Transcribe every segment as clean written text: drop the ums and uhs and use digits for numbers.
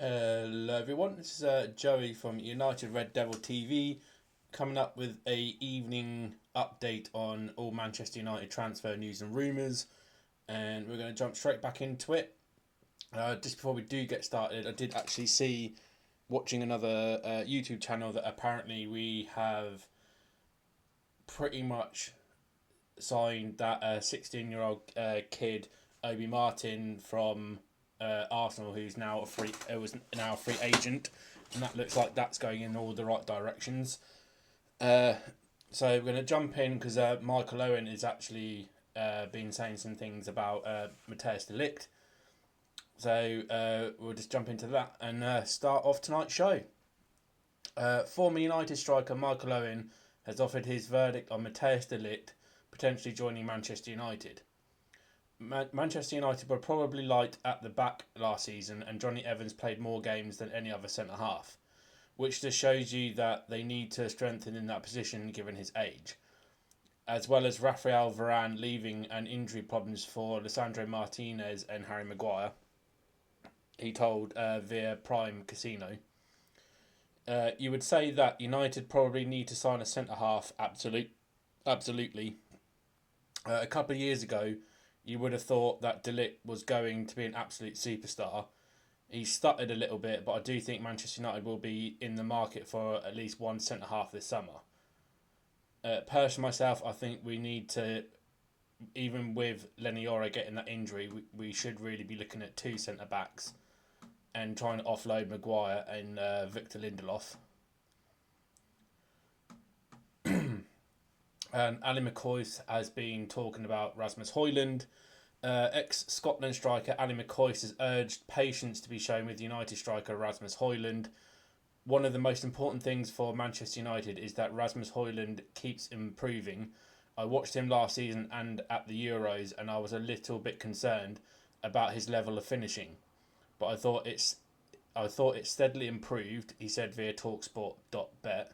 Hello everyone, this is Joey from United Red Devil TV coming up with a evening update on all Manchester United transfer news and rumours, and we're going to jump straight back into it. Just before we do get started, I did actually see, watching another YouTube channel, that apparently we have pretty much signed that 16-year-old kid, Obi-Martin, from Arsenal, who's now was now a free agent, and that looks like that's going in all the right directions. So we're going to jump in because Michael Owen is actually been saying some things about Matthijs de Ligt. So we'll just jump into that and start off tonight's show. Former United striker Michael Owen has offered his verdict on Matthijs de Ligt potentially joining Manchester United. Manchester United were probably light at the back last season, and Johnny Evans played more games than any other centre-half, which just shows you that they need to strengthen in that position given his age, as well as Rafael Varane leaving and injury problems for Lisandro Martinez and Harry Maguire, he told via Prime Casino. You would say that United probably need to sign a centre-half, absolutely. A couple of years ago, you would have thought that De Ligt was going to be an absolute superstar. He stuttered a little bit, but I do think Manchester United will be in the market for at least one centre-half this summer. Personally, myself, I think we need to, even with Lenny Yoro getting that injury, we should really be looking at two centre-backs and trying to offload Maguire and Victor Lindelof. And Ali McCoy has been talking about Rasmus Højlund. Ex-Scotland striker Ali McCoy has urged patience to be shown with United striker Rasmus Højlund. One of the most important things for Manchester United is that Rasmus Højlund keeps improving. I watched him last season and at the Euros, and I was a little bit concerned about his level of finishing. But I thought it's steadily improved, he said via talksport.bet.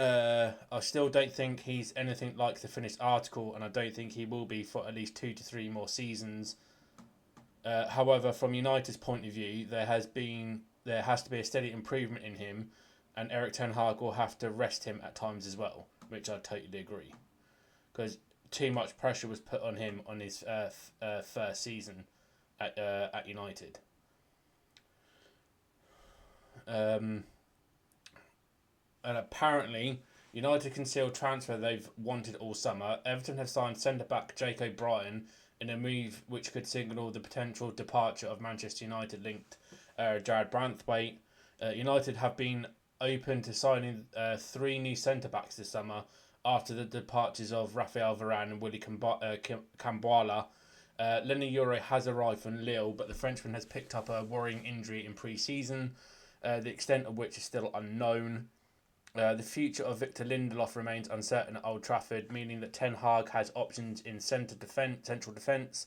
I still don't think he's anything like the finished article, and I don't think he will be for at least 2 to 3 more seasons. However, from United's point of view, there has to be a steady improvement in him, and Erik ten Hag will have to rest him at times as well, which I totally agree, because too much pressure was put on him on his first season at United. And apparently, United concealed transfer they've wanted all summer. Everton have signed centre-back Jake O'Brien in a move which could signal the potential departure of Manchester United-linked Jared Branthwaite. United have been open to signing 3 new centre-backs this summer after the departures of Rafael Varane and Willy Camboala. Lenny Yoro has arrived from Lille, but the Frenchman has picked up a worrying injury in pre-season, the extent of which is still unknown. The future of Victor Lindelof remains uncertain at Old Trafford, meaning that Ten Hag has options in central defence,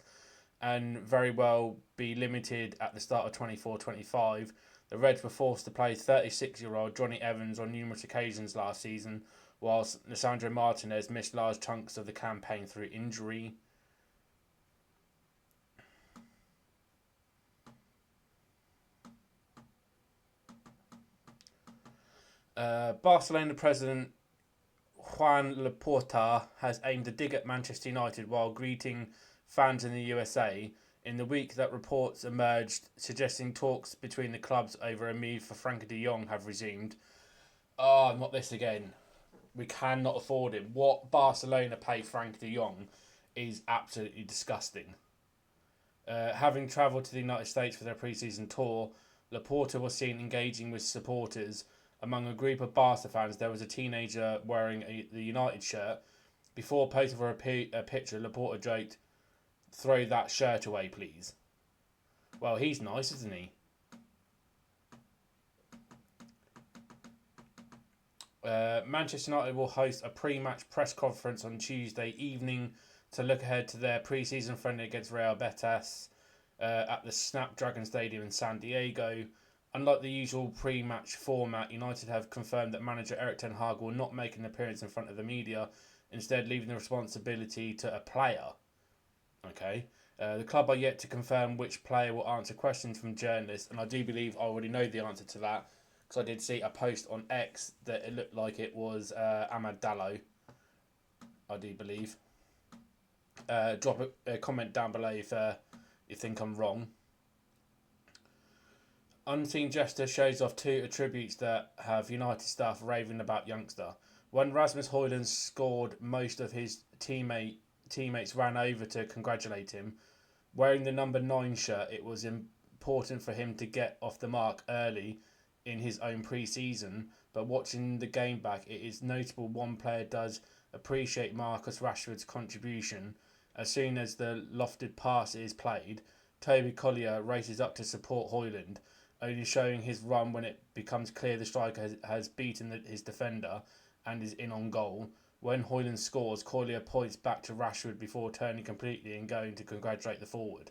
and very well be limited at the start of 24-25. The Reds were forced to play 36-year-old Johnny Evans on numerous occasions last season, whilst Lisandro Martinez missed large chunks of the campaign through injury. Barcelona president Juan Laporta has aimed a dig at Manchester United while greeting fans in the USA in the week that reports emerged suggesting talks between the clubs over a move for Frankie de Jong have resumed. Not this again. We cannot afford him. What Barcelona pay Frankie de Jong is absolutely disgusting. Having travelled to the United States for their pre-season tour, Laporta was seen engaging with supporters. Among a group of Barca fans, there was a teenager wearing the United shirt. Before posing for a picture, Laporta joked, "Throw that shirt away, please." Well, he's nice, isn't he? Manchester United will host a pre-match press conference on Tuesday evening to look ahead to their pre-season friendly against Real Betis at the Snapdragon Stadium in San Diego. Unlike the usual pre-match format, United have confirmed that manager Erik ten Hag will not make an appearance in front of the media, instead leaving the responsibility to a player. Okay. The club are yet to confirm which player will answer questions from journalists, and I do believe I already know the answer to that because I did see a post on X that it looked like it was Ahmad Dallo, I do believe. Drop a comment down below if you think I'm wrong. Unseen Gesture shows off two attributes that have United staff raving about youngster. When Rasmus Højlund scored, most of his teammates ran over to congratulate him. Wearing the number 9 shirt, it was important for him to get off the mark early in his own pre-season, but watching the game back, it is notable one player does appreciate Marcus Rashford's contribution. As soon as the lofted pass is played, Toby Collier races up to support Højlund, only showing his run when it becomes clear the striker has beaten his defender and is in on goal. When Højlund scores, Collier points back to Rashford before turning completely and going to congratulate the forward.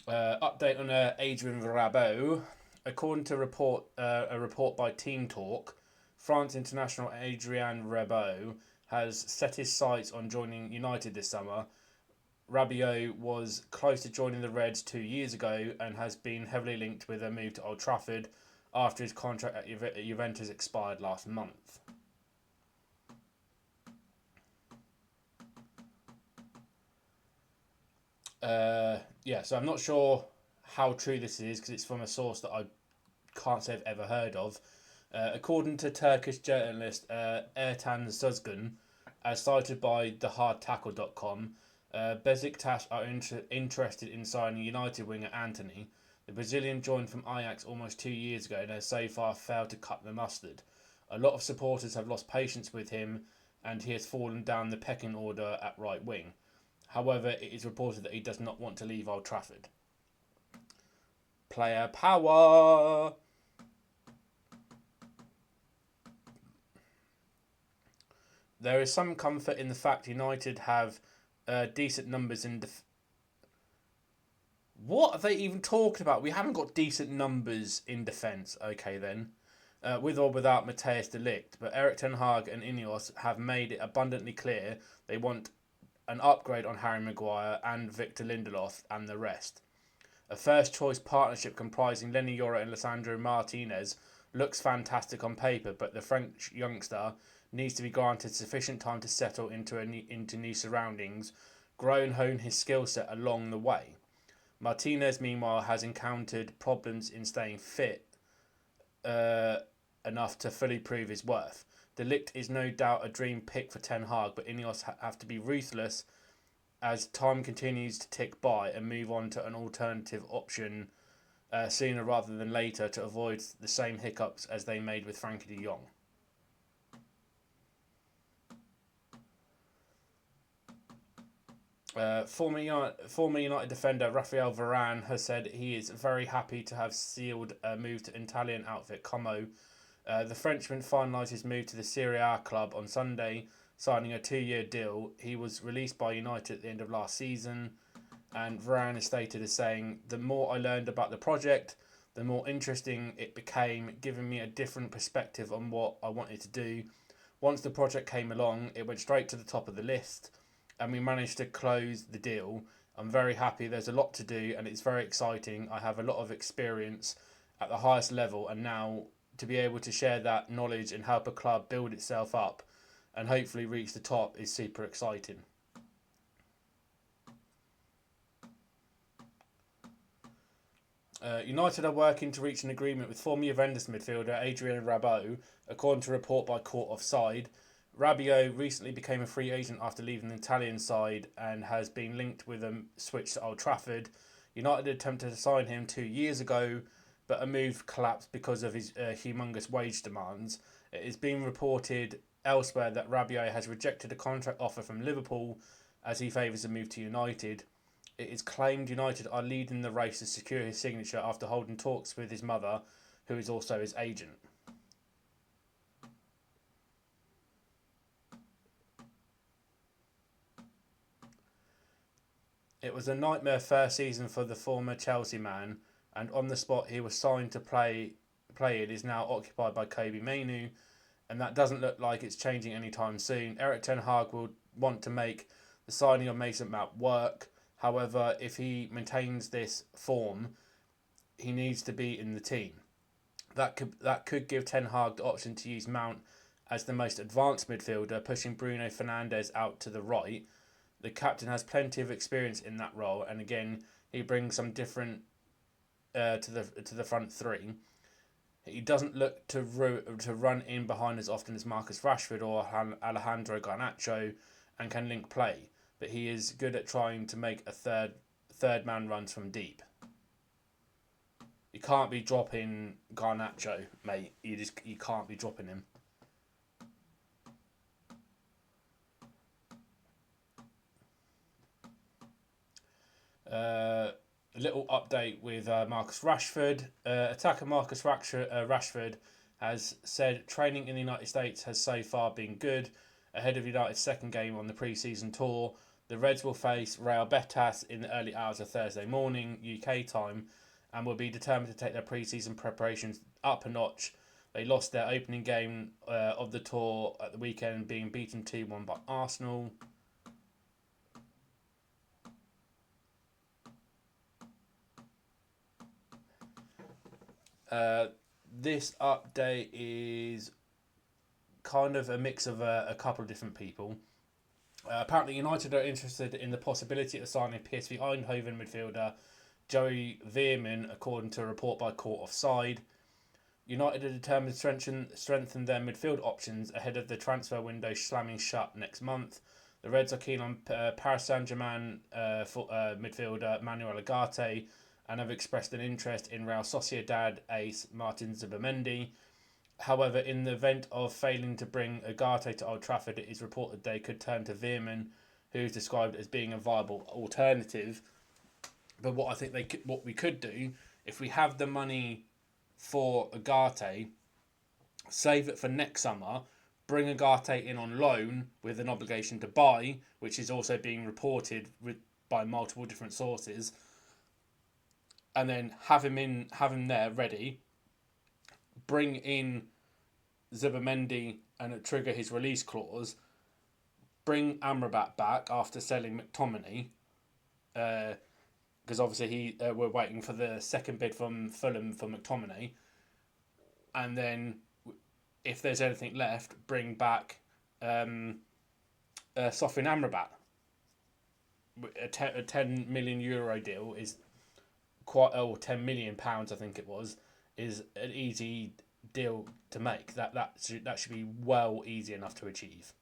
Update on Adrien Rabiot. According to a report by Team Talk, France international Adrien Rabiot has set his sights on joining United this summer. Rabiot was close to joining the Reds 2 years ago and has been heavily linked with a move to Old Trafford after his contract at Juventus expired last month. So I'm not sure how true this is because it's from a source that I can't say I've ever heard of. According to Turkish journalist Ertan Sözgün, as cited by thehardtackle.com, Besiktas are interested in signing United winger Antony. The Brazilian joined from Ajax almost 2 years ago and has so far failed to cut the mustard. A lot of supporters have lost patience with him and he has fallen down the pecking order at right wing. However, it is reported that he does not want to leave Old Trafford. Player power! There is some comfort in the fact United have decent numbers in What are they even talking about? We haven't got decent numbers in defence. Okay then. With or without Matthijs de Ligt. But Erik ten Hag and Ineos have made it abundantly clear they want an upgrade on Harry Maguire and Victor Lindelof and the rest. A first choice partnership comprising Lenny Yoro and Lisandro Martinez looks fantastic on paper, but the French youngster needs to be granted sufficient time to settle into new surroundings, grow and hone his skill set along the way. Martinez, meanwhile, has encountered problems in staying fit enough to fully prove his worth. De Ligt is no doubt a dream pick for Ten Hag, but Ineos have to be ruthless as time continues to tick by and move on to an alternative option sooner rather than later to avoid the same hiccups as they made with Frankie de Jong. Former United defender Raphael Varane has said he is very happy to have sealed a move to Italian outfit Como. The Frenchman finalised his move to the Serie A club on Sunday, signing a 2-year deal. He was released by United at the end of last season, and Varane is stated as saying, "The more I learned about the project, the more interesting it became, giving me a different perspective on what I wanted to do. Once the project came along, it went straight to the top of the list, and we managed to close the deal. I'm very happy. There's a lot to do, and it's very exciting. I have a lot of experience at the highest level, and now to be able to share that knowledge and help a club build itself up and hopefully reach the top is super exciting." United are working to reach an agreement with former Juventus midfielder Adrien Rabiot, according to a report by Court Offside. Rabiot recently became a free agent after leaving the Italian side and has been linked with a switch to Old Trafford. United attempted to sign him 2 years ago, but a move collapsed because of his humongous wage demands. It is being reported elsewhere that Rabiot has rejected a contract offer from Liverpool as he favours a move to United. It is claimed United are leading the race to secure his signature after holding talks with his mother, who is also his agent. It was a nightmare first season for the former Chelsea man, and on the spot he was signed to play it is now occupied by Kobbie Mainoo, and that doesn't look like it's changing anytime soon. Erik ten Hag will want to make the signing of Mason Mount work. However, if he maintains this form, he needs to be in the team. That could give Ten Hag the option to use Mount as the most advanced midfielder, pushing Bruno Fernandes out to the right. The captain has plenty of experience in that role, and again, he brings some different to the front three. He doesn't look to run in behind as often as Marcus Rashford or Alejandro Garnacho, and can link play. But he is good at trying to make a third man runs from deep. You can't be dropping Garnacho, mate. You can't be dropping him. A little update with Marcus Rashford. Attacker Marcus Rashford has said training in the United States has so far been good. Ahead of United's second game on the pre-season tour, the Reds will face Real Betis in the early hours of Thursday morning UK time, and will be determined to take their pre-season preparations up a notch. They lost their opening game of the tour at the weekend, being beaten 2-1 by Arsenal. This update is kind of a mix of a couple of different people. Apparently, United are interested in the possibility of signing PSV Eindhoven midfielder Joey Veerman, according to a report by Court Offside. United are determined to strengthen their midfield options ahead of the transfer window slamming shut next month. The Reds are keen on Paris Saint-Germain midfielder Manuel Ugarte, and have expressed an interest in Real Sociedad ace Martin Zubimendi. However, in the event of failing to bring Ugarte to Old Trafford, it is reported they could turn to Veerman, who is described as being a viable alternative. But what we could do, if we have the money for Ugarte, save it for next summer, bring Ugarte in on loan with an obligation to buy, which is also being reported by multiple different sources, and then have him there ready. Bring in Zubimendi and trigger his release clause. Bring Amrabat back after selling Mctominay, because obviously we're waiting for the second bid from Fulham for Mctominay, and then if there's anything left, bring back Sofyan Amrabat. A €10 million deal is quite, or £10 million I think it was, is an easy deal to make. That should be well easy enough to achieve.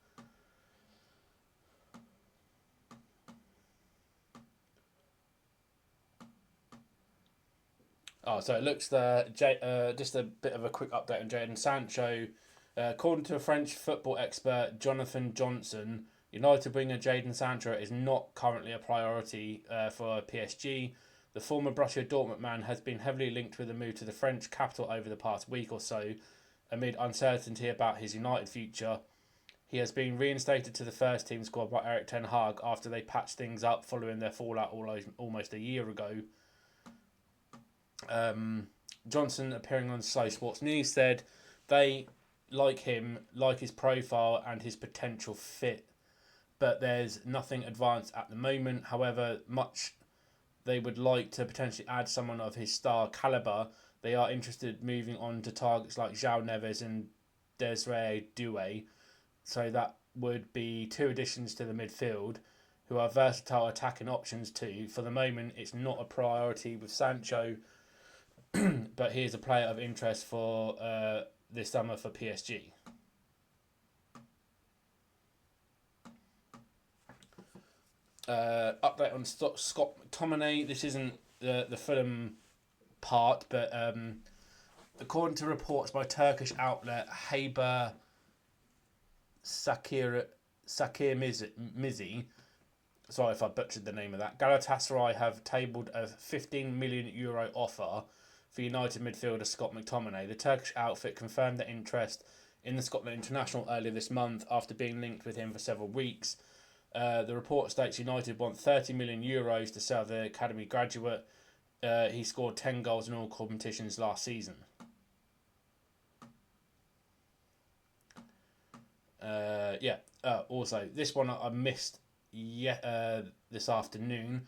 So it looks just a bit of a quick update on Jadon Sancho. According to a French football expert, Jonathan Johnson, United winger Jadon Sancho is not currently a priority for PSG. The former Borussia Dortmund man has been heavily linked with a move to the French capital over the past week or so, amid uncertainty about his United future. He has been reinstated to the first team squad by Erik ten Hag after they patched things up following their fallout almost a year ago. Johnson, appearing on Sky Sports News, said they like him, like his profile and his potential fit, but there's nothing advanced at the moment. However, much they would like to potentially add someone of his star calibre, they are interested moving on to targets like João Neves and Desiree Doué. So that would be two additions to the midfield, who are versatile attacking options too. For the moment, it's not a priority with Sancho, but he is a player of interest for this summer for PSG. Update on Scott McTominay. This isn't the Fulham part, but according to reports by Turkish outlet Haber Sakir Mizi, sorry if I butchered the name of that, Galatasaray have tabled a €15 million offer for United midfielder Scott McTominay. The Turkish outfit confirmed their interest in the Scotland international earlier this month after being linked with him for several weeks. The report states United want €30 million to sell the academy graduate. He scored 10 goals in all competitions last season. Also, this one I missed this afternoon.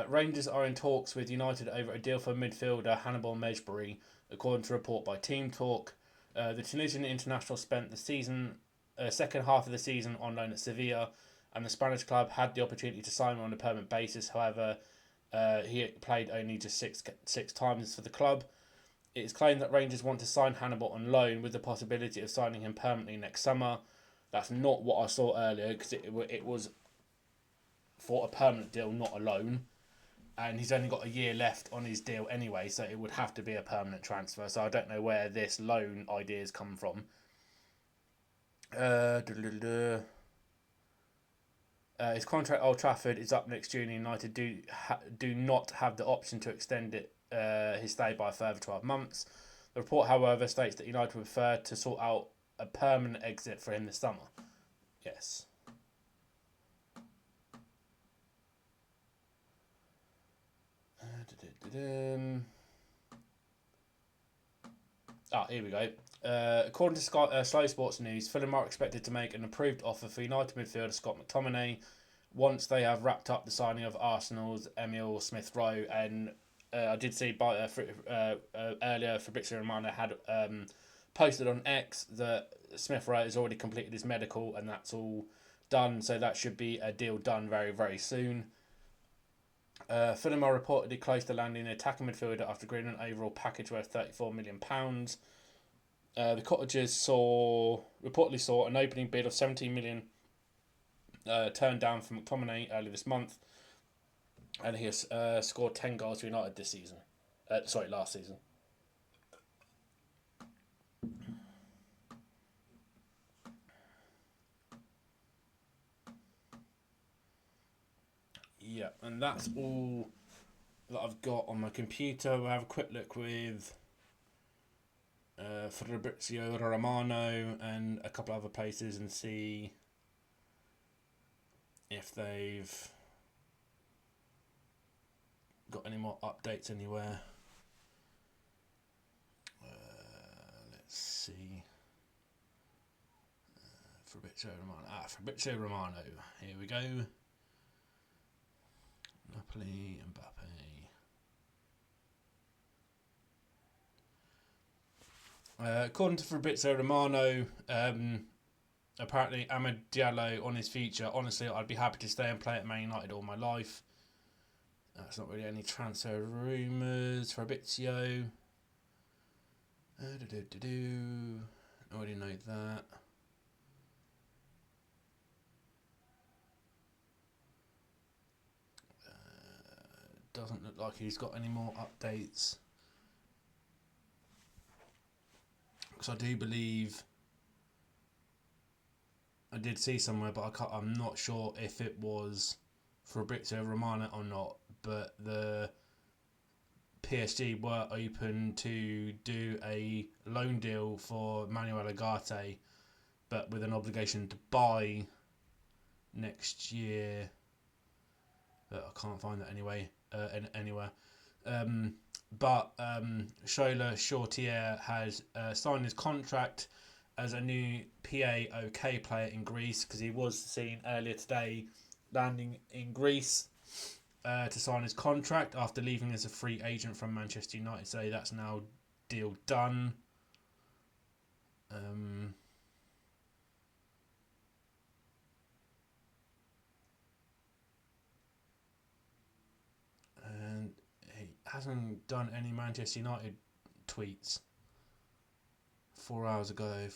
Rangers are in talks with United over a deal for midfielder Hannibal Mejbri, according to a report by Team Talk. The Tunisian international spent the second half of the season on loan at Sevilla, and the Spanish club had the opportunity to sign him on a permanent basis. However, he played only just six times for the club. It is claimed that Rangers want to sign Hannibal on loan with the possibility of signing him permanently next summer. That's not what I saw earlier, because it was for a permanent deal, not a loan. And he's only got a year left on his deal anyway, so it would have to be a permanent transfer. So I don't know where this loan ideas come from. His contract at Old Trafford is up next June. United do not have the option to extend his stay by a further 12 months. The report, however, states that United would prefer to sort out a permanent exit for him this summer. Yes. Here we go. According to Sky Sports News, Fulham are expected to make an approved offer for United midfielder Scott McTominay once they have wrapped up the signing of Arsenal's Emil Smith-Rowe. And I did see earlier Fabrizio Romano had posted on X that Smith-Rowe has already completed his medical and that's all done. So that should be a deal done very, very soon. Fulham are reportedly close to landing an attacking midfielder after agreeing an overall package worth £34 million. The Cottagers reportedly saw an opening bid of £17 million turned down from McTominay earlier this month, and he has scored 10 goals for United this season. Last season. Yeah, and that's all that I've got on my computer. We'll have a quick look with Fabrizio Romano and a couple other places and see if they've got any more updates anywhere. Let's see. Fabrizio Romano. Here we go. Napoli, Mbappe. According to Fabrizio Romano, apparently Amad Diallo on his future. Honestly, I'd be happy to stay and play at Man United all my life. That's not really any transfer rumours. Fabrizio. I already know that. Doesn't look like he's got any more updates. Because I do believe I did see somewhere, but I'm not sure if it was Fabrizio Romano or not. But the PSG were open to do a loan deal for Manuel Ugarte, but with an obligation to buy next year. But I can't find that anywhere. But Shola Shoretire has signed his contract as a new PAOK player in Greece, because he was seen earlier today landing in Greece to sign his contract after leaving as a free agent from Manchester United. So that's now deal done. And he hasn't done any Manchester United tweets 4 hours ago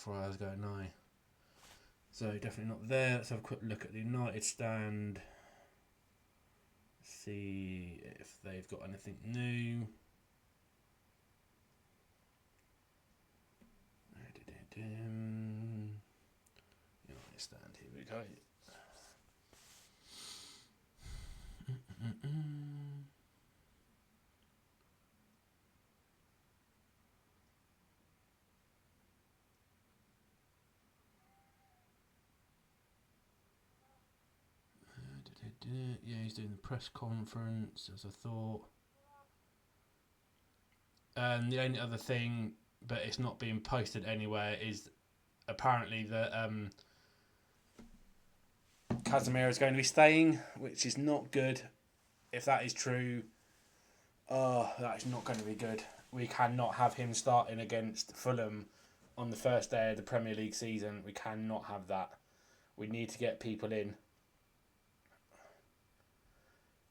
now. So definitely not there. Let's have a quick look at the United stand. See if they've got anything new. United stand, here we go. Yeah, he's doing the press conference, as I thought. And the only other thing, but it's not being posted anywhere, is apparently that Casemiro is going to be staying, which is not good. If that is true, that is not going to be good. We cannot have him starting against Fulham on the first day of the Premier League season. We cannot have that. We need to get people in.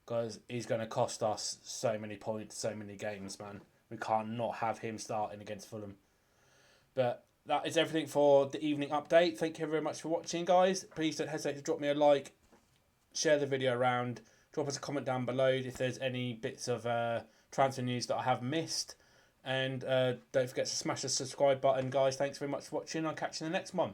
Because he's going to cost us so many points, so many games, man. We can't not have him starting against Fulham. But that is everything for the evening update. Thank you very much for watching, guys. Please don't hesitate to drop me a like, share the video around, drop us a comment down below if there's any bits of transfer news that I have missed. And don't forget to smash the subscribe button, guys. Thanks very much for watching. I'll catch you in the next one.